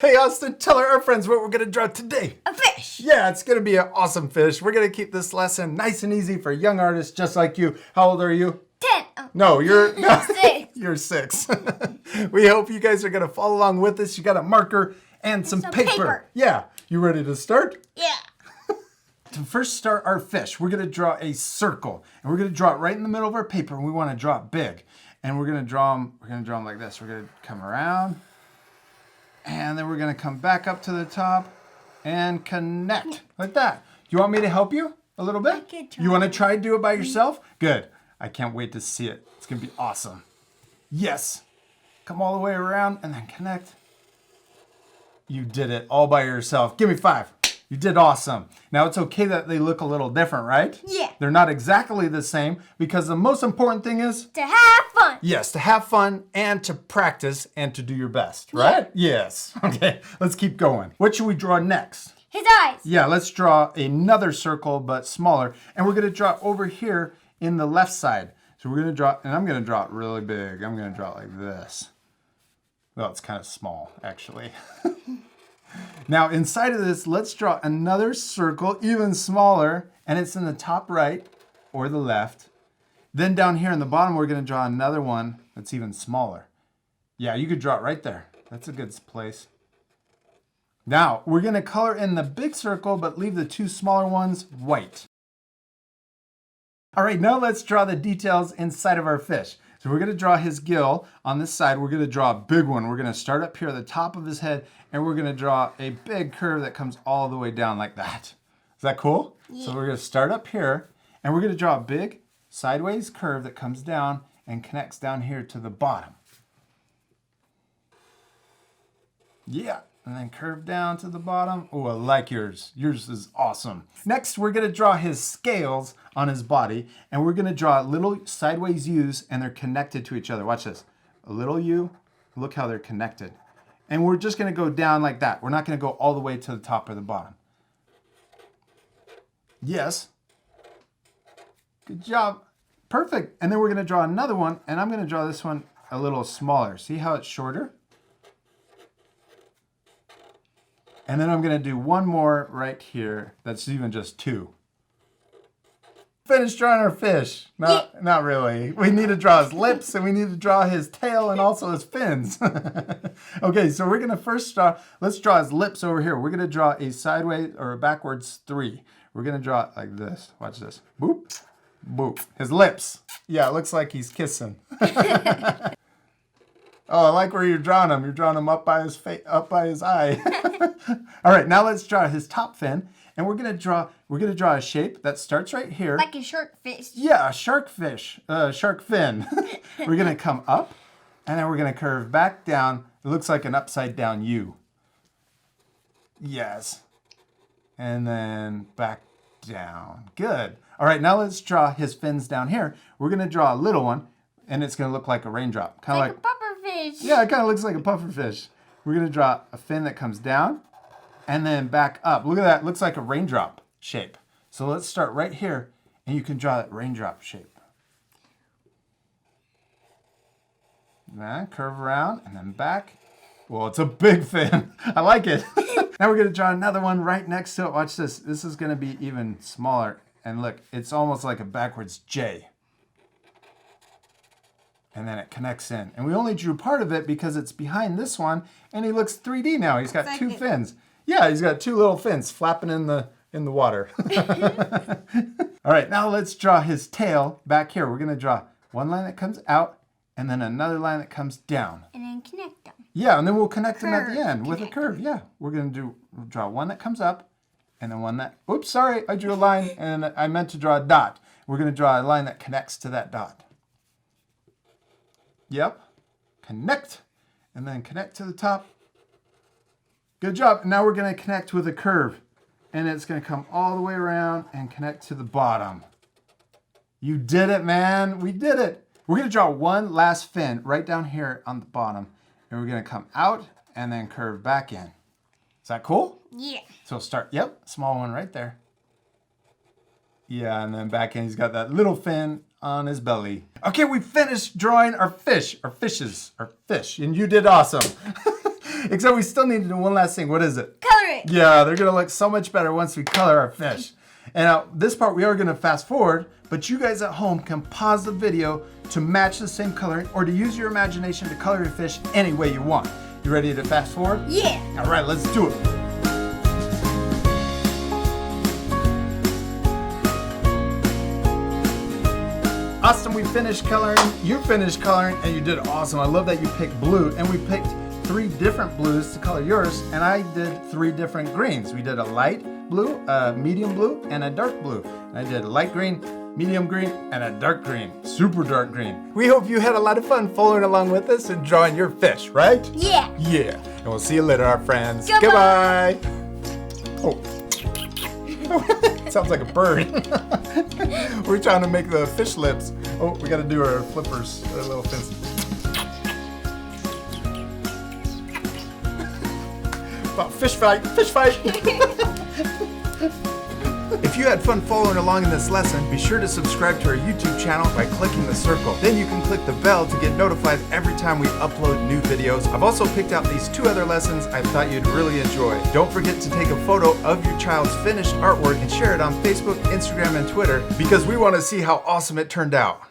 Hey Austin, tell our friends what we're gonna draw today. A fish. Yeah, it's gonna be an awesome fish. We're gonna keep this lesson nice and easy for young artists just like you. How old are you? 10. Oh. No, you're 6. You're 6. We hope you guys are gonna follow along with us. You got a marker and some paper. Yeah, you ready to start? Yeah. To first start our fish, we're gonna draw a circle, and we're gonna draw it right in the middle of our paper, and we want to draw it big. And we're gonna draw them like this. We're gonna come around. And then we're gonna come back up to the top and connect like that. Do you want me to help you a little bit? I could try. You wanna try to do it by yourself? Good. I can't wait to see it. It's gonna be awesome. Yes. Come all the way around and then connect. You did it all by yourself. Give me 5. You did awesome. Now it's okay that they look a little different, right? Yeah. They're not exactly the same because the most important thing is To have fun. yes, to have fun and to practice and to do your best, right? Yes. Okay, let's keep going. What should we draw next? His eyes. Yeah, let's draw another circle but smaller. And we're gonna draw over here in the left side. So we're gonna draw, and I'm gonna draw it really big. I'm gonna draw it like this. Well, it's kind of small, actually. Now, inside of this, let's draw another circle, even smaller, and it's in the top right or the left. Then down here in the bottom, we're gonna draw another one that's even smaller. Yeah, you could draw it right there. That's a good place. Now, we're gonna color in the big circle, but leave the 2 smaller ones white. All right, now let's draw the details inside of our fish. So we're gonna draw his gill on this side. We're gonna draw a big one. We're gonna start up here at the top of his head, and we're gonna draw a big curve that comes all the way down like that. Is that cool? Yeah. So we're gonna start up here, and we're gonna draw a big sideways curve that comes down and connects down here to the bottom. Yeah, and then curve down to the bottom. Oh, I like yours. Yours is awesome. Next, we're gonna draw his scales on his body, and we're gonna draw little sideways U's, and they're connected to each other. Watch this. A little U, look how they're connected. And we're just gonna go down like that. We're not gonna go all the way to the top or the bottom. Yes. Good job. Perfect. And then we're gonna draw another one, and I'm gonna draw this one a little smaller. See how it's shorter? And then I'm gonna do one more right here. That's even just 2. Finished drawing our fish. Not really. We need to draw his lips and we need to draw his tail and also his fins. Okay, so we're gonna first let's draw his lips over here. We're gonna draw a sideways or a backwards 3. We're gonna draw it like this. Watch this. Boop, boop. His lips. Yeah, it looks like he's kissing. Oh, I like where you're drawing him. You're drawing him up by his face, up by his eye. All right, now let's draw his top fin, and we're gonna draw a shape that starts right here. Like a shark fish. Yeah, a shark fish, shark fin. We're gonna come up, and then we're gonna curve back down. It looks like an upside down U. Yes, and then back down. Good. All right, now let's draw his fins down here. We're gonna draw a little one, and it's gonna look like a raindrop, kind of Like a puffer fish. yeah, it kind of looks like a puffer fish. We're gonna draw a fin that comes down and then back up. Look at that, it looks like a raindrop shape. So let's start right here and you can draw that raindrop shape. Then curve around and then back. Well, it's a big fin. I like it. Now we're gonna draw another one right next to it. Watch this. This is gonna be even smaller. And look, it's almost like a backwards J. And then it connects in. And we only drew part of it because it's behind this one, and he looks 3D now. He's got It's 2 like fins. Yeah, he's got 2 little fins flapping in the water. All right, now let's draw his tail back here. We're gonna draw one line that comes out, and then another line that comes down. And then connect them. Yeah, and then we'll connect them at the Curve end with a connect. curve. Yeah, we're gonna draw one that comes up, and then one that, oops, sorry, I drew a line, and I meant to draw a dot. We're gonna draw a line that connects to that dot. Yep, connect, and then connect to the top. Good job. Now we're gonna connect with a curve, and it's gonna come all the way around and connect to the bottom. You did it, man. We did it. We're gonna draw one last fin right down here on the bottom, and we're gonna come out and then curve back in. Is that cool? Yeah. So start, yep, small one right there. Yeah, and then back in, he's got that little fin on his belly. Okay, we finished drawing our fish, and you did awesome. Except we still need to do one last thing. What is it? Color it. Yeah, they're gonna look so much better once we color our fish. And now this part we are gonna fast forward, but you guys at home can pause the video to match the same coloring or to use your imagination to color your fish any way you want. You ready to fast forward? Yeah. All right, let's do it. Austin, we finished coloring, you finished coloring, and you did awesome. I love that you picked blue, and we picked 3 different blues to color yours, and I did 3 different greens. We did a light blue, a medium blue, and a dark blue. And I did a light green, medium green, and a dark green, super dark green. We hope you had a lot of fun following along with us and drawing your fish, right? Yeah. Yeah, and we'll see you later, our friends. Goodbye. Goodbye. Oh. Sounds like a bird. We're trying to make the fish lips. Oh, we gotta do our flippers, our little fins. Well, fish fight, fish fight. If you had fun following along in this lesson, be sure to subscribe to our YouTube channel by clicking the circle. Then you can click the bell to get notified every time we upload new videos. I've also picked out these 2 other lessons I thought you'd really enjoy. Don't forget to take a photo of your child's finished artwork and share it on Facebook, Instagram, and Twitter because we want to see how awesome it turned out.